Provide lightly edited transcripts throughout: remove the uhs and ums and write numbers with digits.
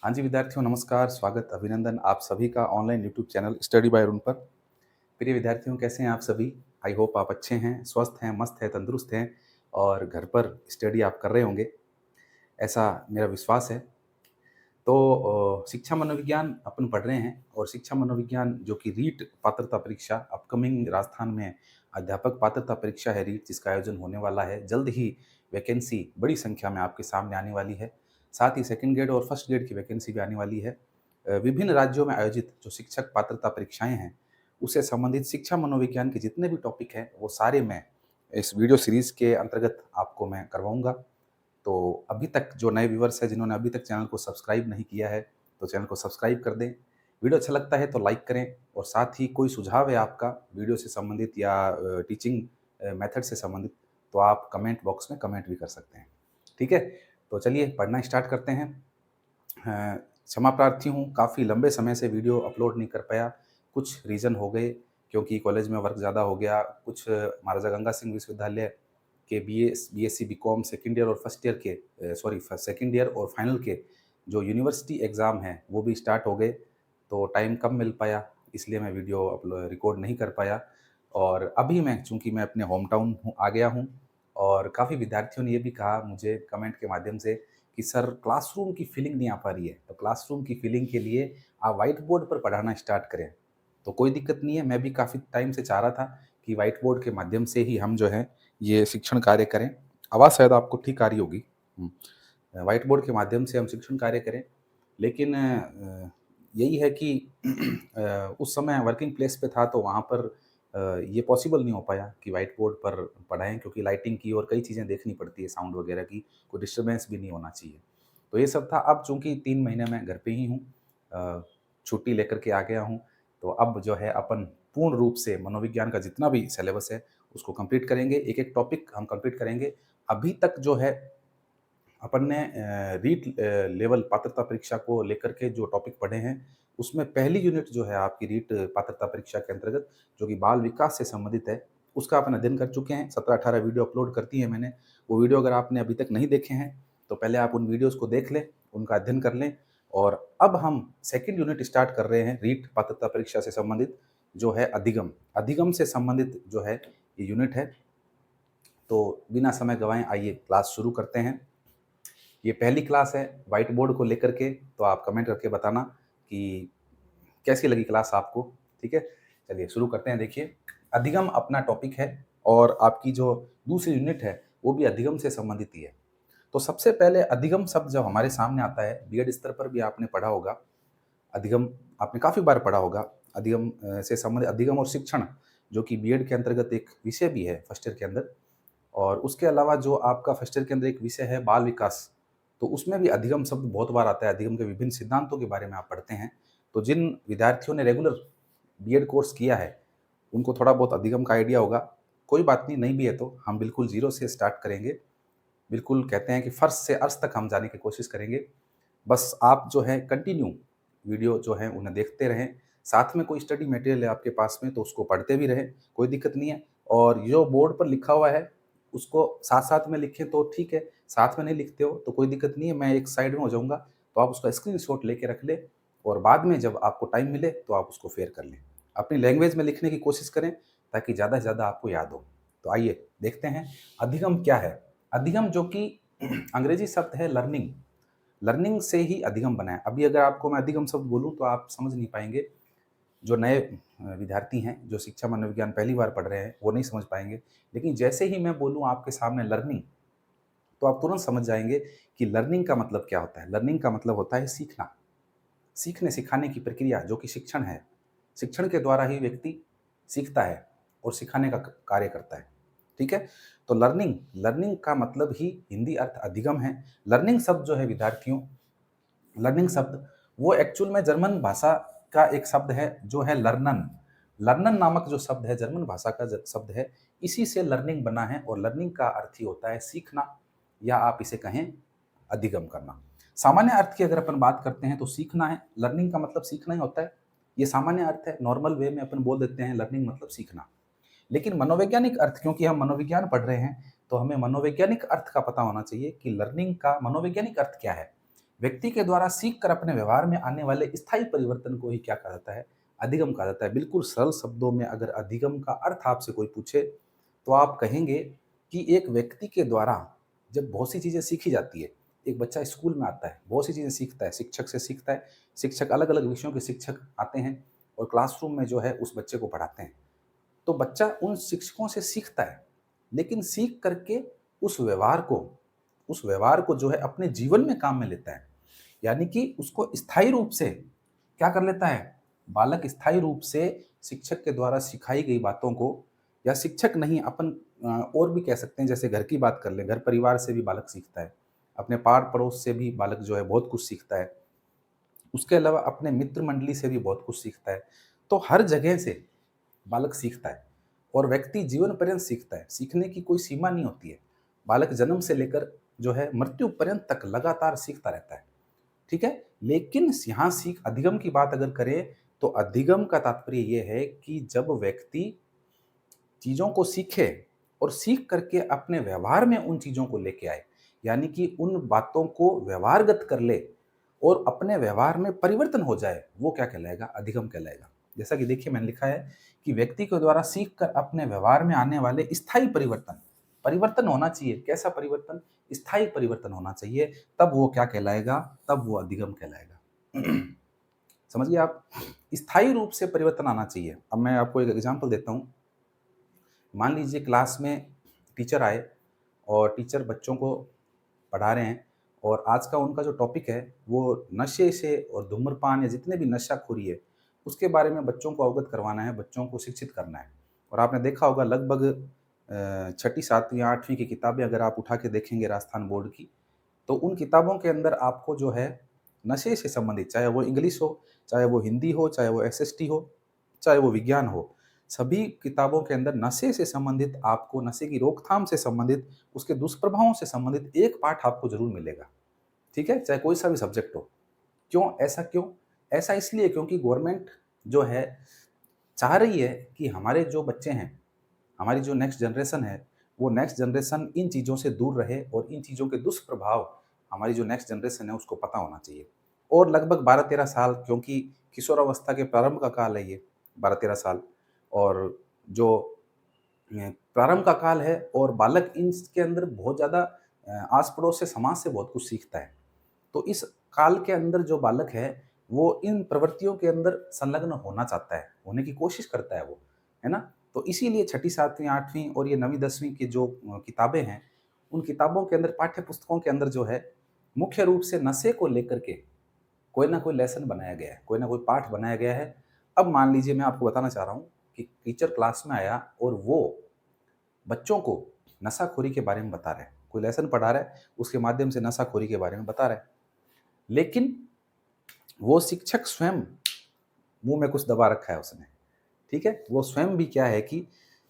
हाँ जी विद्यार्थियों, नमस्कार, स्वागत, अभिनंदन आप सभी का online YouTube channel study bye Arun पर। प्रिय विद्यार्थियों, कैसे हैं आप सभी? आई होप आप अच्छे हैं, स्वस्थ हैं, मस्त हैं, तंदुरुस्त हैं और घर पर स्टडी आप कर रहे होंगे, ऐसा मेरा विश्वास है। तो शिक्षा मनोविज्ञान अपन पढ़ रहे हैं और शिक्षा मनोविज्ञान जो कि रीट पात्रता परीक्षा अपकमिंग राजस्थान में अध्यापक पात्रता परीक्षा है रीट, जिसका आयोजन होने वाला है जल्द ही। वैकेंसी बड़ी संख्या में आपके सामने आने वाली है। साथ ही सेकंड ग्रेड और फर्स्ट ग्रेड की वैकेंसी भी आने वाली है। विभिन्न राज्यों में आयोजित जो शिक्षक पात्रता परीक्षाएं हैं, उससे संबंधित शिक्षा मनोविज्ञान के जितने भी टॉपिक हैं वो सारे मैं इस वीडियो सीरीज के अंतर्गत आपको मैं करवाऊंगा। तो अभी तक जो नए व्यूवर्स हैं, जिन्होंने अभी तक चैनल को सब्सक्राइब नहीं किया है, तो चैनल को सब्सक्राइब कर दें। वीडियो अच्छा लगता है तो लाइक करें और साथ ही कोई सुझाव है आपका वीडियो से संबंधित या टीचिंग मेथड से संबंधित, तो आप कमेंट बॉक्स में कमेंट भी कर सकते हैं। ठीक है? तो चलिए पढ़ना स्टार्ट करते हैं। क्षमा प्रार्थी हूँ, काफ़ी लंबे समय से वीडियो अपलोड नहीं कर पाया। कुछ रीज़न हो गए, क्योंकि कॉलेज में वर्क ज़्यादा हो गया। कुछ महाराजा गंगा सिंह विश्वविद्यालय के बीएससी बीकॉम सेकंड ईयर और फर्स्ट ईयर के सेकंड ईयर और फाइनल के जो यूनिवर्सिटी एग्ज़ाम हैं वो भी स्टार्ट हो गए, तो टाइम कम मिल पाया, इसलिए मैं वीडियो रिकॉर्ड नहीं कर पाया। और अभी मैं चूँकि मैं अपने होम टाउन आ गया हूँ और काफ़ी विद्यार्थियों ने ये भी कहा मुझे कमेंट के माध्यम से कि सर क्लासरूम की फीलिंग नहीं आ पा रही है, तो क्लासरूम की फीलिंग के लिए आप व्हाइट बोर्ड पर पढ़ाना स्टार्ट करें। तो कोई दिक्कत नहीं है, मैं भी काफ़ी टाइम से चाह रहा था कि व्हाइट बोर्ड के माध्यम से ही हम जो है ये शिक्षण कार्य करें। आवाज़ शायद आपको ठीक आ रही होगी। व्हाइट बोर्ड के माध्यम से हम शिक्षण कार्य करें, लेकिन यही है कि उस समय वर्किंग प्लेस पे था तो वहाँ पर ये पॉसिबल नहीं हो पाया कि व्हाइट बोर्ड पर पढ़ाएँ, क्योंकि लाइटिंग की और कई चीज़ें देखनी पड़ती है, साउंड वगैरह की, कोई डिस्टर्बेंस भी नहीं होना चाहिए। तो ये सब था। अब चूँकि 3 महीने मैं घर पे ही हूँ, छुट्टी लेकर के आ गया हूँ, तो अब जो है अपन पूर्ण रूप से मनोविज्ञान का जितना भी सिलेबस है उसको कंप्लीट करेंगे, एक-एक टॉपिक हम कंप्लीट करेंगे। अभी तक जो है अपन ने रीट लेवल पात्रता परीक्षा को लेकर के जो टॉपिक पढ़े हैं, उसमें पहली यूनिट जो है आपकी रीट पात्रता परीक्षा के अंतर्गत, जो कि बाल विकास से संबंधित है, उसका अपन अध्ययन कर चुके हैं। 17-18 वीडियो अपलोड कर दी है मैंने। वो वीडियो अगर आपने अभी तक नहीं देखे हैं, तो पहले आप उन वीडियोज़ को देख लें, उनका अध्ययन कर लें। और अब हम सेकंड यूनिट स्टार्ट कर रहे हैं रीट पात्रता परीक्षा से संबंधित, जो है अधिगम। अधिगम से संबंधित जो है ये यूनिट है। तो बिना समय गँवाए आइए क्लास शुरू करते हैं। ये पहली क्लास है व्हाइट बोर्ड को लेकर के, तो आप कमेंट करके बताना कि कैसी लगी क्लास आपको, ठीक है? चलिए शुरू करते हैं। देखिए, अधिगम अपना टॉपिक है और आपकी जो दूसरी यूनिट है, वो भी अधिगम से संबंधित ही है। तो सबसे पहले अधिगम शब्द जब हमारे सामने आता है, बीएड स्तर पर भी आपने पढ़ा होगा, अधिगम आपने काफ़ी बार पढ़ा होगा। अधिगम से संबंधित अधिगम और शिक्षण, जो कि बीएड के अंतर्गत एक विषय भी है फर्स्ट ईयर के अंदर। और उसके अलावा जो आपका फर्स्ट ईयर के अंदर एक विषय है बाल विकास, तो उसमें भी अधिगम शब्द बहुत बार आता है। अधिगम के विभिन्न सिद्धांतों के बारे में आप पढ़ते हैं। तो जिन विद्यार्थियों ने रेगुलर बीएड कोर्स किया है, उनको थोड़ा बहुत अधिगम का आइडिया होगा। कोई बात नहीं भी है तो हम बिल्कुल ज़ीरो से स्टार्ट करेंगे। बिल्कुल कहते हैं कि फर्श से अर्श तक हम जाने की कोशिश करेंगे। बस आप जो है कंटिन्यू वीडियो जो है उन्हें देखते रहें। साथ में कोई स्टडी मटेरियल है आपके पास में तो उसको पढ़ते भी रहें, कोई दिक्कत नहीं है। और जो बोर्ड पर लिखा हुआ है उसको साथ-साथ में लिखें तो ठीक है, साथ में नहीं लिखते हो तो कोई दिक्कत नहीं है, मैं एक साइड में हो जाऊँगा, तो आप उसका स्क्रीनशॉट लेके रख लें और बाद में जब आपको टाइम मिले तो आप उसको फेयर कर लें। अपनी लैंग्वेज में लिखने की कोशिश करें ताकि ज़्यादा से ज़्यादा आपको याद हो। तो आइए देखते हैं अधिगम क्या है? अधिगम जो कि अंग्रेजी शब्द है लर्निंग। लर्निंग से ही अधिगम बना है। अभी अगर आपको मैं अधिगम शब्द बोलूँ तो आप समझ नहीं पाएँगे। जो नए विद्यार्थी हैं, जो शिक्षा मनोविज्ञान पहली बार पढ़ रहे हैं, वो नहीं समझ पाएँगे। लेकिन जैसे ही मैं बोलूँ आपके सामने लर्निंग, तो आप तुरंत समझ जाएँगे कि लर्निंग का मतलब क्या होता है। लर्निंग का मतलब होता है सीखना। सीखने-सिखाने की प्रक्रिया जो कि शिक्षण है। शिक्षण के द्वारा ही व्यक्ति सीखता है और सिखाने का कार्य करता है। ठीक है? तो लर्निंग लर्निंग का मतलब ही हिंदी अर्थ अधिगम है। लर्निंग शब्द जो है विद्यार्थियों, लर्निंग शब्द वो एक्चुअल में जर्मन भाषा का एक शब्द है जो है लर्नन। लर्नन नामक जो शब्द है जर्मन भाषा का शब्द है, इसी से लर्निंग बना है और लर्निंग का अर्थ ही होता है सीखना, या आप इसे कहें अधिगम करना। सामान्य अर्थ की अगर अपन बात करते हैं तो सीखना है, लर्निंग का मतलब सीखना ही होता है। ये सामान्य अर्थ है, नॉर्मल वे में अपन बोल देते हैं लर्निंग मतलब सीखना। लेकिन मनोवैज्ञानिक अर्थ, क्योंकि हम मनोविज्ञान पढ़ रहे हैं, तो हमें मनोवैज्ञानिक अर्थ का पता होना चाहिए कि लर्निंग का मनोवैज्ञानिक अर्थ क्या है। व्यक्ति के द्वारा सीख कर अपने व्यवहार में आने वाले स्थायी परिवर्तन को ही क्या कहा जाता है? अधिगम कहा जाता है। बिल्कुल सरल शब्दों में अगर अधिगम का अर्थ आपसे कोई पूछे, तो आप कहेंगे कि एक व्यक्ति के द्वारा जब बहुत सी चीज़ें सीखी जाती है, एक बच्चा स्कूल में आता है, बहुत सी चीज़ें सीखता है, शिक्षक से सीखता है, शिक्षक अलग-अलग विषयों के शिक्षक आते हैं और क्लासरूम में जो है उस बच्चे को पढ़ाते हैं। तो बच्चा उन शिक्षकों से सीखता है, लेकिन सीख करके उस व्यवहार को जो है अपने जीवन में काम में लेता है। यानी कि उसको स्थायी रूप से क्या कर लेता है? बालक स्थायी रूप से शिक्षक के द्वारा सिखाई गई बातों को, या शिक्षक नहीं, अपन और भी कह सकते हैं, जैसे घर की बात कर लें, घर परिवार से भी बालक सीखता है। अपने पार-पड़ोस से भी बालक जो है बहुत कुछ सीखता है। उसके अलावा अपने मित्र मंडली से भी बहुत कुछ सीखता है। तो हर जगह से बालक सीखता है और व्यक्ति जीवन पर्यंत सीखता है। सीखने की कोई सीमा नहीं होती है। बालक जन्म से लेकर जो है मृत्यु पर्यंत तक लगातार सीखता रहता है। ठीक है? लेकिन यहाँ सीख अधिगम की बात अगर करें, तो अधिगम का तात्पर्य ये है कि जब व्यक्ति चीज़ों को सीखे और सीख करके अपने व्यवहार में उन चीज़ों को लेके आए, यानी कि उन बातों को व्यवहारगत कर ले और अपने व्यवहार में परिवर्तन हो जाए, वो क्या कहलाएगा? अधिगम कहलाएगा। जैसा कि देखिए मैंने लिखा है कि व्यक्ति के द्वारा सीख कर अपने व्यवहार में आने वाले स्थायी परिवर्तन, परिवर्तन होना चाहिए। कैसा परिवर्तन? स्थायी परिवर्तन होना चाहिए, तब वो क्या कहलाएगा? तब वो अधिगम कहलाएगा। समझ गए आप? स्थायी रूप से परिवर्तन आना चाहिए। अब मैं आपको एक एग्ज़ाम्पल देता हूँ। मान लीजिए क्लास में टीचर आए और टीचर बच्चों को पढ़ा रहे हैं और आज का उनका जो टॉपिक है वो नशे से और धूम्रपान या जितने भी नशाखोरी है उसके बारे में बच्चों को अवगत करवाना है, बच्चों को शिक्षित करना है। और आपने देखा होगा लगभग छठी, 7वीं, 8वीं की किताबें अगर आप उठा के देखेंगे राजस्थान बोर्ड की, तो उन किताबों के अंदर आपको जो है नशे से संबंधित, चाहे वो इंग्लिश हो, चाहे वो हिंदी हो, चाहे वो एसएसटी हो, चाहे वो विज्ञान हो, सभी किताबों के अंदर नशे से संबंधित, आपको नशे की रोकथाम से संबंधित, उसके दुष्प्रभावों से संबंधित एक पाठ आपको ज़रूर मिलेगा। ठीक है? चाहे कोई सा भी सब्जेक्ट हो। क्यों? ऐसा क्यों? ऐसा इसलिए क्योंकि गवर्नमेंट जो है चाह रही है कि हमारे जो बच्चे हैं, हमारी जो नेक्स्ट जनरेशन है, वो नेक्स्ट जनरेशन इन चीज़ों से दूर रहे और इन चीज़ों के दुष्प्रभाव हमारी जो नेक्स्ट जनरेशन है उसको पता होना चाहिए। और लगभग 12-13 साल, क्योंकि किशोरावस्था के प्रारंभ का काल है ये 12-13 साल, और जो प्रारंभ का काल है और बालक इसके अंदर बहुत ज़्यादा आस-पड़ोस से, समाज से बहुत कुछ सीखता है। तो इस काल के अंदर जो बालक है, वो इन प्रवृत्तियों के अंदर संलग्न होना चाहता है, होने की कोशिश करता है वो, है ना? तो इसीलिए छठी, 7वीं, 8वीं और ये 9वीं, 10वीं की जो किताबें हैं, उन किताबों के अंदर, पाठ्य पुस्तकों के अंदर जो है, मुख्य रूप से नशे को लेकर के कोई ना कोई लेसन बनाया गया है, कोई ना कोई पाठ बनाया गया है। अब मान लीजिए मैं आपको बताना चाह रहा हूँ कि टीचर क्लास में आया और वो बच्चों को नशाखोरी के बारे में बता रहा है। कोई लेसन पढ़ा रहा है, उसके माध्यम से नशाखोरी के बारे में बता रहा है। लेकिन वो शिक्षक स्वयं मुँह में कुछ दबा रखा है उसने, ठीक है? वो स्वयं भी क्या है कि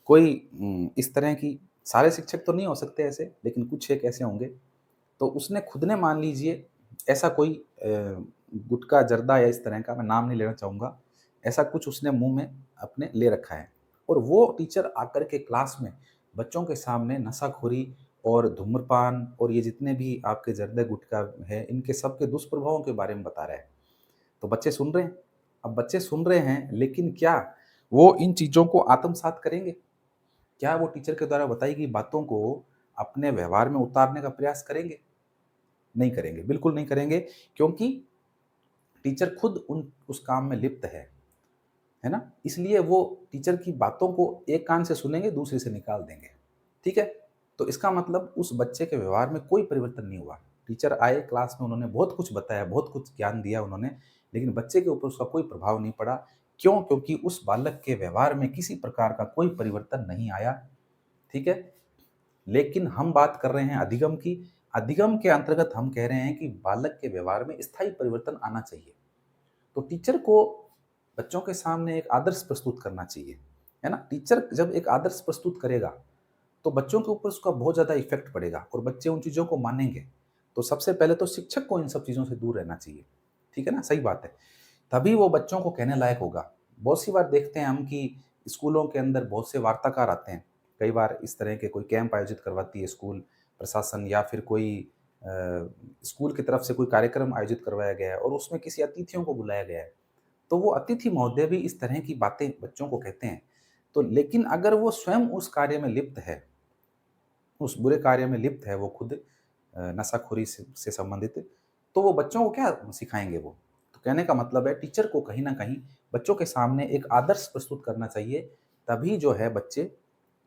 कोई इस तरह की, सारे शिक्षक तो नहीं हो सकते ऐसे, लेकिन कुछ एक ऐसे होंगे। तो उसने खुद ने, मान लीजिए, ऐसा कोई गुटखा, जर्दा या इस तरह का, मैं नाम नहीं लेना चाहूँगा, ऐसा कुछ उसने मुँह में अपने ले रखा है। और वो टीचर आकर के क्लास में बच्चों के सामने नशाखोरी और धूम्रपान और ये जितने भी आपके जर्दा, गुटखा है, इनके सब के दुष्प्रभावों के बारे में बता रहा है। तो बच्चे सुन रहे हैं। अब बच्चे सुन रहे हैं, लेकिन क्या वो इन चीज़ों को आत्मसात करेंगे? क्या वो टीचर के द्वारा बताई गई बातों को अपने व्यवहार में उतारने का प्रयास करेंगे? नहीं करेंगे, बिल्कुल नहीं करेंगे, क्योंकि टीचर खुद उस काम में लिप्त है ना? इसलिए वो टीचर की बातों को एक कान से सुनेंगे, दूसरे से निकाल देंगे। ठीक है? तो इसका मतलब उस बच्चे के व्यवहार में कोई परिवर्तन नहीं हुआ। टीचर आए क्लास में, उन्होंने बहुत कुछ बताया, बहुत कुछ ज्ञान दिया उन्होंने, लेकिन बच्चे के ऊपर उसका कोई प्रभाव नहीं पड़ा। क्यों? क्योंकि उस बालक के व्यवहार में किसी प्रकार का कोई परिवर्तन नहीं आया। ठीक है? लेकिन हम बात कर रहे हैं अधिगम की। अधिगम के अंतर्गत हम कह रहे हैं कि बालक के व्यवहार में स्थायी परिवर्तन आना चाहिए। तो टीचर को बच्चों के सामने एक आदर्श प्रस्तुत करना चाहिए, है ना? टीचर जब एक आदर्श प्रस्तुत करेगा, तो बच्चों के ऊपर उसका बहुत ज़्यादा इफ़ेक्ट पड़ेगा और बच्चे उन चीज़ों को मानेंगे। तो सबसे पहले तो शिक्षक को इन सब चीज़ों से दूर रहना चाहिए, ठीक है ना? सही बात है। तभी वो बच्चों को कहने लायक होगा। बहुत सी बार देखते हैं हम कि स्कूलों के अंदर बहुत से वार्ताकार आते हैं। कई बार इस तरह के कोई कैंप आयोजित करवाती है स्कूल प्रशासन, या फिर कोई स्कूल की तरफ से कोई कार्यक्रम आयोजित करवाया गया है और उसमें किसी अतिथियों को बुलाया गया है, तो वो अतिथि महोदय भी इस तरह की बातें बच्चों को कहते हैं। तो लेकिन अगर वो स्वयं उस कार्य में लिप्त है, उस बुरे कार्य में लिप्त है वो खुद नशाखोरी से संबंधित, तो वो बच्चों को क्या सिखाएँगे वो? तो कहने का मतलब है टीचर को कहीं न कहीं बच्चों के सामने एक आदर्श प्रस्तुत करना चाहिए, तभी जो है बच्चे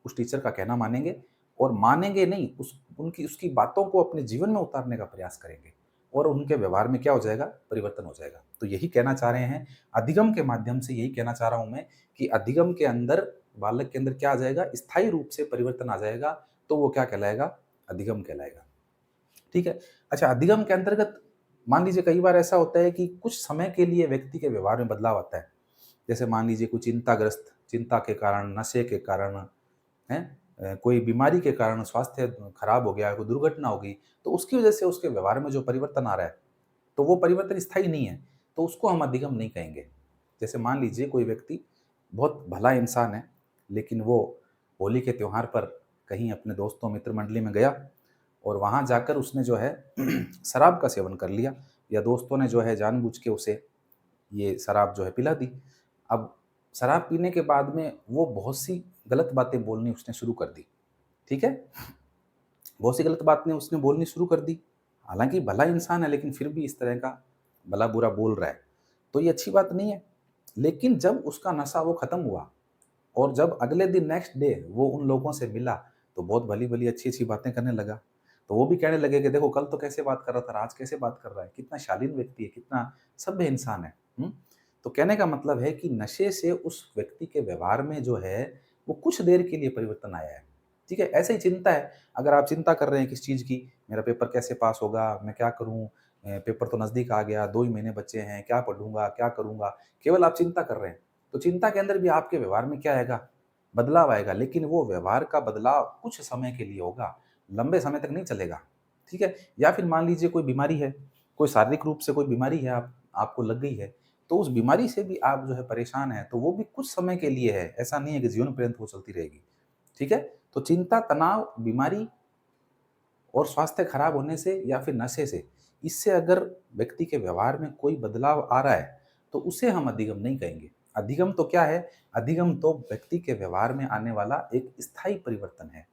उस टीचर का कहना मानेंगे और मानेंगे नहीं, उनकी उसकी बातों को अपने जीवन में उतारने का प्रयास करेंगे और उनके व्यवहार में क्या हो जाएगा? परिवर्तन हो जाएगा। तो यही कहना चाह रहे हैं, अधिगम के माध्यम से यही कहना चाह रहा हूँ मैं कि अधिगम के अंदर बालक के अंदर क्या आ जाएगा? स्थायी रूप से परिवर्तन आ जाएगा, तो वो क्या कहलाएगा? अधिगम कहलाएगा। ठीक है? अच्छा, अधिगम के अंतर्गत मान लीजिए कई बार ऐसा होता है कि कुछ समय के लिए व्यक्ति के व्यवहार में बदलाव आता है। जैसे मान लीजिए कोई चिंताग्रस्त, चिंता के कारण, नशे के कारण, हैं? कोई बीमारी के कारण स्वास्थ्य खराब हो गया, कोई दुर्घटना हो गई, तो उसकी वजह से उसके व्यवहार में जो परिवर्तन आ रहा है, तो वो परिवर्तन स्थायी नहीं है, तो उसको हम अधिगम नहीं कहेंगे। जैसे मान लीजिए कोई व्यक्ति बहुत भला इंसान है, लेकिन वो होली के त्योहार पर कहीं अपने दोस्तों मित्र मंडली में गया और वहाँ जाकर उसने जो है शराब का सेवन कर लिया या दोस्तों ने जो है जानबूझ के उसे ये शराब जो है पिला दी। अब शराब पीने के बाद में वो बहुत सी गलत बातें बोलनी उसने शुरू कर दी, ठीक है? बहुत सी गलत बातें उसने बोलनी शुरू कर दी। हालाँकि भला इंसान है लेकिन फिर भी इस तरह का भला-बुरा बोल रहा है, तो ये अच्छी बात नहीं है। लेकिन जब उसका नशा वो खत्म हुआ और जब अगले दिन नेक्स्ट डे वो उन लोगों से मिला, तो बहुत भली-भली अच्छी-अच्छी बातें करने लगा। तो वो भी कहने लगे कि देखो कल तो कैसे बात कर रहा था, आज कैसे बात कर रहा है, कितना शालीन व्यक्ति है, कितना सभ्य इंसान है। हुँ? तो कहने का मतलब है कि नशे से उस व्यक्ति के व्यवहार में जो है, वो कुछ देर के लिए परिवर्तन आया है। ठीक है? ऐसे ही चिंता है, अगर आप चिंता कर रहे हैं किसी चीज़ की, मेरा पेपर कैसे पास होगा, मैं क्या करूँ? पेपर तो नज़दीक आ गया, 2 ही महीने बचे हैं, क्या पढ़ूँगा, क्या करूँगा? केवल आप चिंता कर रहे हैं। तो चिंता के अंदर भी आपके व्यवहार में क्या आएगा? बदलाव आएगा, लेकिन वो व्यवहार का बदलाव कुछ समय के लिए होगा, लंबे समय तक नहीं चलेगा, ठीक है? या फिर मान लीजिए कोई बीमारी है, कोई शारीरिक रूप से कोई बीमारी है आपको लग गई है, तो उस बीमारी से भी आप जो है परेशान हैं, तो वो भी कुछ समय के लिए है, ऐसा नहीं है कि जीवन पर्यंत वो चलती रहेगी, ठीक है? तो चिंता, तनाव, बीमारी और स्वास्थ्य खराब होने से या फिर नशे से, इससे अगर व्यक्ति के व्यवहार में कोई बदलाव आ रहा है, तो उसे हम अधिगम नहीं कहेंगे। अधिगम तो क्या है? अधिगम तो व्यक्ति के व्यवहार में आने वाला एक स्थायी परिवर्तन है,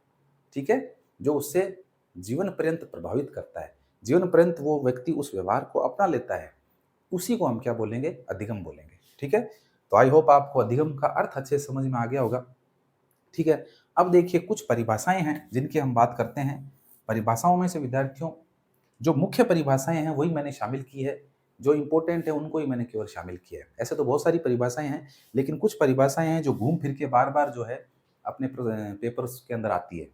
ठीक है? जो उससे जीवन पर्यंत प्रभावित करता है। जीवन पर्यंत वो व्यक्ति उस व्यवहार को अपना लेता है, उसी को हम क्या बोलेंगे? अधिगम बोलेंगे, ठीक है? तो आई होप आपको अधिगम का अर्थ अच्छे से समझ में आ गया होगा। ठीक है। अब देखिए कुछ परिभाषाएँ हैं जिनकी हम बात करते हैं। परिभाषाओं में से विद्यार्थियों जो मुख्य परिभाषाएँ हैं वही मैंने शामिल की है, जो इम्पोर्टेंट है उनको ही मैंने केवल शामिल किया है। ऐसे तो बहुत सारी परिभाषाएँ हैं, लेकिन कुछ परिभाषाएँ हैं जो घूम फिर के बार-बार जो है अपने पेपर्स के अंदर आती है।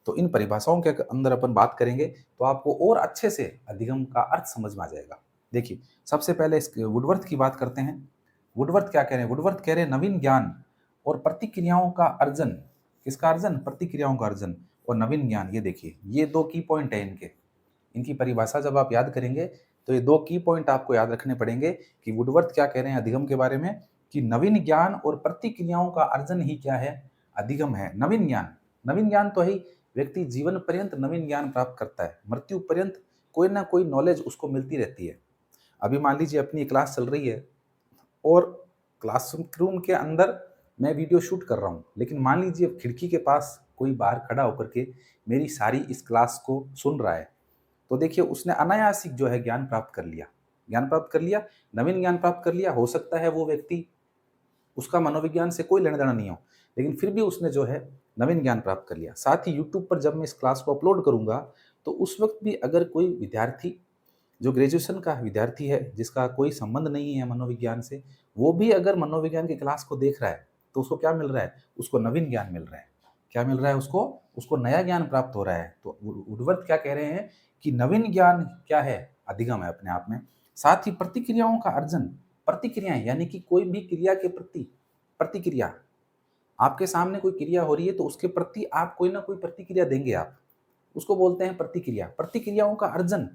तो इन परिभाषाओं के अंदर अपन बात करेंगे तो आपको और अच्छे से अधिगम का अर्थ समझ में आ जाएगा। देखिए, सबसे पहले इस वुडवर्थ की बात करते हैं। वुडवर्थ क्या कह रहे हैं? वुडवर्थ कह रहे हैं नवीन ज्ञान और प्रतिक्रियाओं का अर्जन। किसका अर्जन? प्रतिक्रियाओं का अर्जन और नवीन ज्ञान। ये देखिए, ये 2 की पॉइंट है इनके। इनकी परिभाषा जब आप याद करेंगे, तो ये 2 की पॉइंट आपको याद रखने पड़ेंगे कि वुडवर्थ क्या कह रहे हैं अधिगम के बारे में कि नवीन ज्ञान और प्रतिक्रियाओं का अर्जन ही क्या है? अधिगम है। नवीन ज्ञान, नवीन ज्ञान तो है ही, व्यक्ति जीवन पर्यंत नवीन ज्ञान प्राप्त करता है। मृत्यु पर्यंत कोई ना कोई नॉलेज उसको मिलती रहती है। अभी मान लीजिए अपनी क्लास चल रही है और क्लासरूम के अंदर मैं वीडियो शूट कर रहा हूँ, लेकिन मान लीजिए खिड़की के पास कोई बाहर खड़ा होकर के मेरी सारी इस क्लास को सुन रहा है, तो देखिए उसने अनायासिक जो है ज्ञान प्राप्त कर लिया। ज्ञान प्राप्त कर लिया, नवीन ज्ञान प्राप्त कर लिया। हो सकता है वो व्यक्ति उसका मनोविज्ञान से कोई लेना-देना नहीं हो, लेकिन फिर भी उसने जो है नवीन ज्ञान प्राप्त कर लिया। साथ ही यूट्यूब पर जब मैं इस क्लास को अपलोड करूँगा, तो उस वक़्त भी अगर कोई विद्यार्थी जो ग्रेजुएशन का विद्यार्थी है, जिसका कोई संबंध नहीं है मनोविज्ञान से, वो भी अगर मनोविज्ञान की क्लास को देख रहा है, तो उसको क्या मिल रहा है? उसको नवीन ज्ञान मिल रहा है। क्या मिल रहा है उसको? उसको नया ज्ञान प्राप्त हो रहा है। तो वुडवर्थ क्या कह रहे हैं कि नवीन ज्ञान क्या है? अधिगम है अपने आप में। साथ ही प्रतिक्रियाओं का अर्जन, प्रतिक्रियाएँ यानी कि कोई भी क्रिया के प्रति प्रतिक्रिया, आपके सामने कोई क्रिया हो रही है, तो उसके प्रति आप कोई ना कोई प्रतिक्रिया देंगे आप। उसको बोलते हैं प्रतिक्रिया। प्रतिक्रियाओं का अर्जन,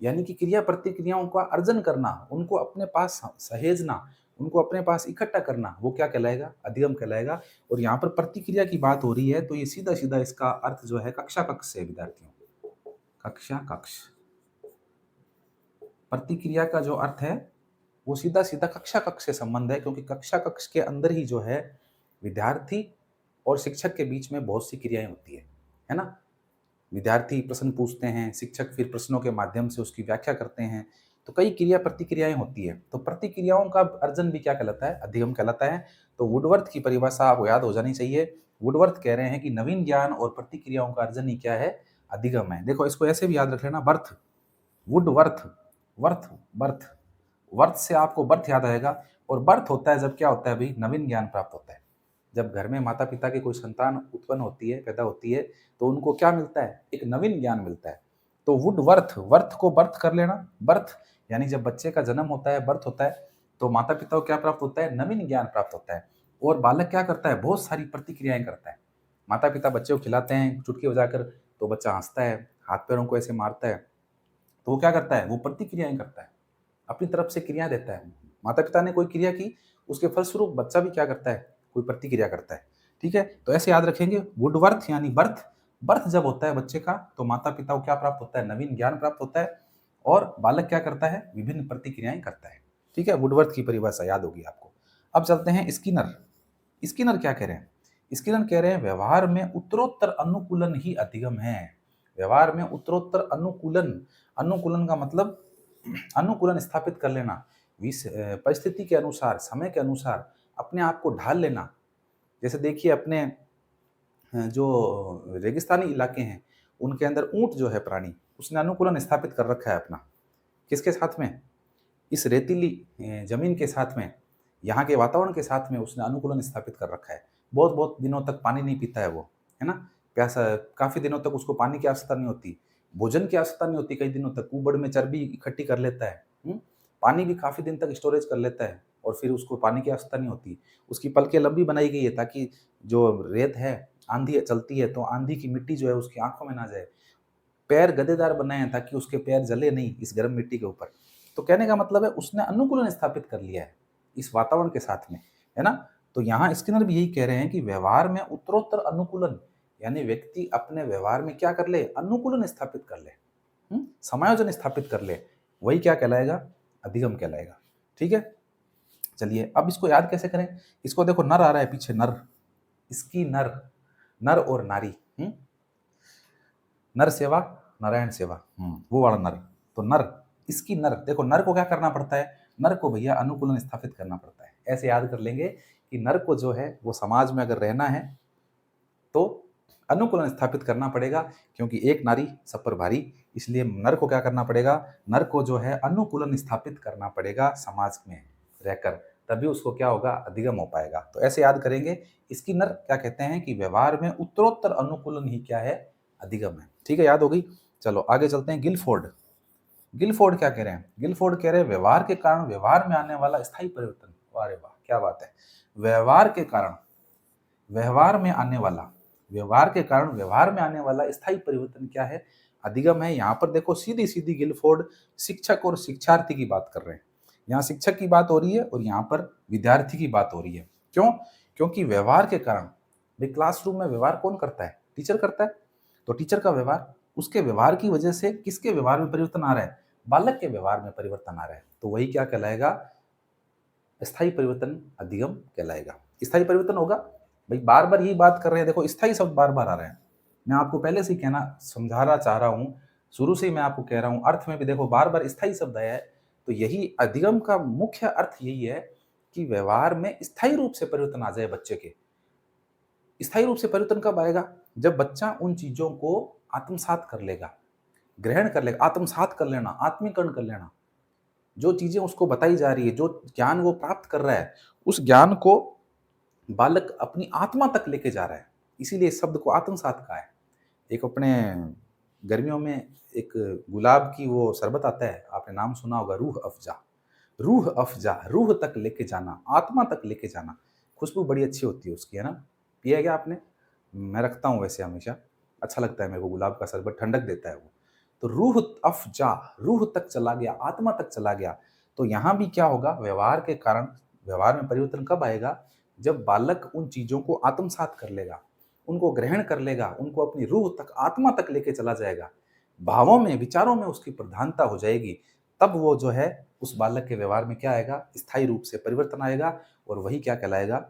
यानी कि क्रिया प्रतिक्रियाओं का अर्जन करना, उनको अपने पास सहेजना, उनको अपने पास इकट्ठा करना, वो क्या कहलाएगा? अधिगम कहलाएगा। और यहाँ पर प्रतिक्रिया की बात हो रही है, तो ये सीधा-सीधा इसका अर्थ जो है कक्षा कक्ष से है विद्यार्थियों। कक्षा कक्ष। प्रतिक्रिया का जो अर्थ है वो सीधा सीधा कक्षा कक्ष से संबंध है, क्योंकि कक्षा कक्ष के अंदर ही जो है विद्यार्थी और शिक्षक के बीच में बहुत सी क्रियाएं होती है ना। विद्यार्थी प्रश्न पूछते हैं, शिक्षक फिर प्रश्नों के माध्यम से उसकी व्याख्या करते हैं, तो कई क्रिया प्रतिक्रियाएं होती है। तो प्रतिक्रियाओं का अर्जन भी क्या कहलाता है? अधिगम कहलाता है। तो वुडवर्थ की परिभाषा आपको याद हो जानी चाहिए। वुडवर्थ कह रहे हैं कि नवीन ज्ञान और प्रतिक्रियाओं का अर्जन ही क्या है? अधिगम है। देखो इसको ऐसे भी याद रख लेना, birth, Woodworth, worth, birth, worth से आपको बर्थ याद आएगा। और बर्थ होता है जब क्या होता है भाई? नवीन ज्ञान प्राप्त होता है। जब घर में माता पिता की कोई संतान उत्पन्न होती है, पैदा होती है, तो उनको क्या मिलता है? एक नवीन ज्ञान मिलता है। तो वुड वर्थ, वर्थ को बर्थ कर लेना। बर्थ यानी जब बच्चे का जन्म होता है, बर्थ होता है, तो माता पिता को क्या प्राप्त होता है? नवीन ज्ञान प्राप्त होता है। और बालक क्या करता है? बहुत सारी प्रतिक्रियाएं करता है। माता पिता बच्चे को खिलाते हैं चुटकी बजाकर, तो बच्चा हंसता है, हाथ पैरों को ऐसे मारता है, तो वो क्या करता है? वो प्रतिक्रियाएं करता है, अपनी तरफ से क्रिया देता है। माता पिता ने कोई क्रिया की, उसके फलस्वरूप बच्चा भी क्या करता है? कोई प्रतिक्रिया करता है। ठीक है, तो ऐसे याद रखेंगे। वुडवर्थ यानी बर्थ, बर्थ जब होता है बच्चे का, तो माता पिता को क्या प्राप्त होता है? नवीन ज्ञान प्राप्त होता है, और बालक क्या करता है? विभिन्न प्रतिक्रियाएं करता है। ठीक है, वुडवर्थ की परिभाषा याद होगी आपको। अब चलते हैं स्किनर। स्किनर क्या कह रहे हैं? स्किनर कह रहे हैं व्यवहार में उत्तरोत्तर अनुकूलन ही अधिगम है। व्यवहार में उत्तरोत्तर अनुकूलन, अनुकूलन का मतलब अनुकूलन स्थापित कर लेना, परिस्थिति के अनुसार, समय के अनुसार अपने आप को ढाल लेना। जैसे देखिए अपने जो रेगिस्तानी इलाके हैं, उनके अंदर ऊंट जो है प्राणी, उसने अनुकूलन स्थापित कर रखा है अपना। किसके साथ में? इस रेतीली जमीन के साथ में, यहाँ के वातावरण के साथ में उसने अनुकूलन स्थापित कर रखा है। बहुत बहुत दिनों तक पानी नहीं पीता है वो, है ना। प्यासा, काफ़ी दिनों तक उसको पानी की आवश्यकता नहीं होती, भोजन की आवश्यकता नहीं होती। कई दिनों तक ऊबड़ में चर्बी इकट्ठी कर लेता है, पानी भी काफ़ी दिन तक स्टोरेज कर लेता है, और फिर उसको पानी की आवश्यकता नहीं होती। उसकी पलकें लंबी बनाई गई है ताकि जो रेत है, आंधी चलती है तो आंधी की मिट्टी जो है उसकी आंखों में ना जाए। पैर गद्देदार बनाए हैं ताकि उसके पैर जले नहीं इस गर्म मिट्टी के ऊपर। तो कहने का मतलब है उसने अनुकूलन स्थापित कर लिया है इस वातावरण के साथ में, है ना। तो यहाँ स्किनर भी यही कह रहे हैं कि व्यवहार में उत्तरोत्तर अनुकूलन, यानी व्यक्ति अपने व्यवहार में क्या कर ले? अनुकूलन स्थापित कर ले, समायोजन स्थापित कर ले, वही क्या कहलाएगा? अधिगम कहलाएगा। ठीक है, चलिए अब इसको याद कैसे करें? इसको देखो, नर आ रहा है पीछे, नर, इसकी नर, नर और नारी, नर सेवा नारायण सेवा, वो वाला नर। तो नर, इसकी नर, देखो नर को क्या करना पड़ता है? नर को भैया अनुकूलन स्थापित करना पड़ता है। ऐसे याद कर लेंगे कि नर को जो है वो समाज में अगर रहना है तो अनुकूलन स्थापित करना पड़ेगा, क्योंकि एक नारी सब पर भारी। इसलिए नर को क्या करना पड़ेगा? नर को जो है अनुकूलन स्थापित करना पड़ेगा समाज में रहकर, तभी उसको क्या होगा? अधिगम हो पाएगा। तो ऐसे याद करेंगे। इसकी नर क्या कहते हैं कि व्यवहार में उत्तरोत्तर अनुकूलन ही क्या है? अधिगम है। ठीक है, याद हो गई। चलो आगे चलते हैं। गिलफोर्ड, गिलफोर्ड क्या कह रहे हैं? गिलफोर्ड कह रहे हैं व्यवहार के कारण व्यवहार में आने वाला स्थायी परिवर्तन। अरे वाह, क्या बात है। व्यवहार के कारण व्यवहार में आने वाला, व्यवहार के कारण व्यवहार में आने वाला स्थायी परिवर्तन क्या है? अधिगम है। यहाँ पर देखो सीधी सीधी गिलफोर्ड शिक्षक और शिक्षार्थी की बात कर रहे हैं। यहाँ शिक्षक की बात हो रही है और यहाँ पर विद्यार्थी की बात हो रही है। क्यों? क्योंकि व्यवहार के कारण, भाई क्लासरूम में व्यवहार कौन करता है? टीचर करता है। तो टीचर का व्यवहार, उसके व्यवहार की वजह से किसके व्यवहार में परिवर्तन आ रहा है? बालक के व्यवहार में परिवर्तन आ रहा है। तो वही क्या कहलाएगा? स्थायी परिवर्तन अधिगम कहलाएगा। स्थायी परिवर्तन होगा। भाई बार बार यही बात कर रहे हैं, देखो स्थायी शब्द बार बार आ रहे हैं। मैं आपको पहले से ही कहना समझाना चाह रहा हूँ, शुरू से ही मैं आपको कह रहा हूँ, अर्थ में भी देखो बार बार स्थायी शब्द आया है। तो यही अधिगम का मुख्य अर्थ यही है कि व्यवहार में स्थायी रूप से परिवर्तन आ जाए बच्चे के। स्थायी रूप से परिवर्तन कब आएगा? जब बच्चा उन चीजों को आत्मसात कर लेगा, ग्रहण कर लेगा। आत्मसात कर लेना, आत्मीकरण कर लेना। जो चीजें उसको बताई जा रही है, जो ज्ञान वो प्राप्त कर रहा है, उस ज्ञान को बालक अपनी आत्मा तक लेके जा रहा है। इसीलिए इस शब्द को आत्मसात कहा है। एक अपने गर्मियों में एक गुलाब की वो शरबत आता है, आपने नाम सुना होगा, रूह अफ़ज़ा। रूह अफ़ज़ा, रूह तक लेके जाना, आत्मा तक लेके जाना। खुशबू बड़ी अच्छी होती है उसकी, है ना। पिया है क्या आपने? मैं रखता हूँ वैसे हमेशा, अच्छा लगता है मेरे को गुलाब का शरबत, ठंडक देता है वो। तो रूह अफ़ज़ा, रूह तक चला गया, आत्मा तक चला गया। तो यहाँ भी क्या होगा? व्यवहार के कारण व्यवहार में परिवर्तन कब आएगा? जब बालक उन चीज़ों को आत्मसात कर लेगा, उनको ग्रहण कर लेगा, उनको अपनी रूह तक, आत्मा तक लेके चला जाएगा, भावों में, विचारों में उसकी प्रधानता हो जाएगी। तब वो जो है उस बालक के व्यवहार में क्या आएगा, स्थायी रूप से परिवर्तन आएगा, और वही क्या कहलाएगा,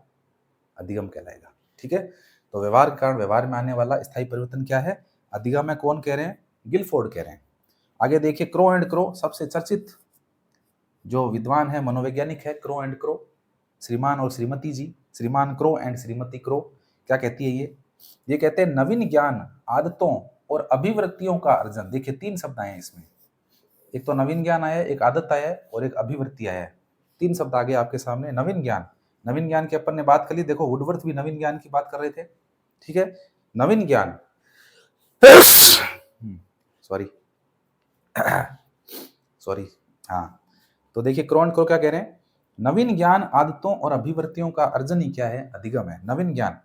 अधिगम कहलाएगा। ठीक है, तो व्यवहार के कारण व्यवहार में आने वाला स्थायी परिवर्तन क्या है, अधिगम है। कौन कह रहे हैं, गिलफोर्ड कह रहे हैं। आगे देखिए, क्रो एंड क्रो, सबसे चर्चित जो विद्वान है, मनोवैज्ञानिक है, क्रो एंड क्रो, श्रीमान और श्रीमती जी, श्रीमान क्रो एंड श्रीमती क्रो। क्या कहती है ये कहते हैं नवीन ज्ञान, आदतों और अभिवृत्तियों का अर्जन। देखिए 3 शब्द आए हैं इसमें, एक तो नवीन ज्ञान आया है, एक आदत आया है, और एक अभिवृत्ति आया है। 3 शब्द आगे आपके सामने। नवीन ज्ञान की अपन ने बात कर ली। देखो वुडवर्थ भी नवीन ज्ञान की बात कर रहे थे। ठीक है, नवीन ज्ञान सॉरी सॉरी हाँ, तो देखिए क्रो एंड क्रो क्या कह रहे हैं, नवीन ज्ञान, आदतों और अभिवृत्तियों का अर्जन ही क्या है, अधिगम है। नवीन ज्ञान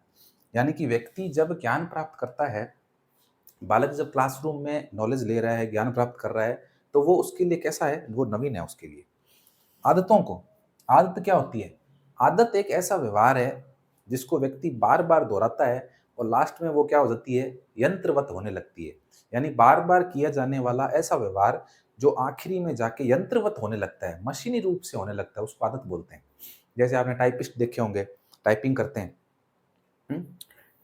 यानी कि व्यक्ति जब ज्ञान प्राप्त करता है, बालक जब क्लासरूम में नॉलेज ले रहा है, ज्ञान प्राप्त कर रहा है, तो वो उसके लिए कैसा है, वो नवीन है उसके लिए। आदतों को, आदत क्या होती है, आदत एक ऐसा व्यवहार है जिसको व्यक्ति बार बार दोहराता है और लास्ट में वो क्या हो जाती है, यंत्रवत होने लगती है। यानी बार बार किया जाने वाला ऐसा व्यवहार जो आखिरी में जाके यंत्रवत होने लगता है, मशीनी रूप से होने लगता है, उसको आदत बोलते हैं। जैसे आपने टाइपिस्ट देखे होंगे, टाइपिंग करते हैं,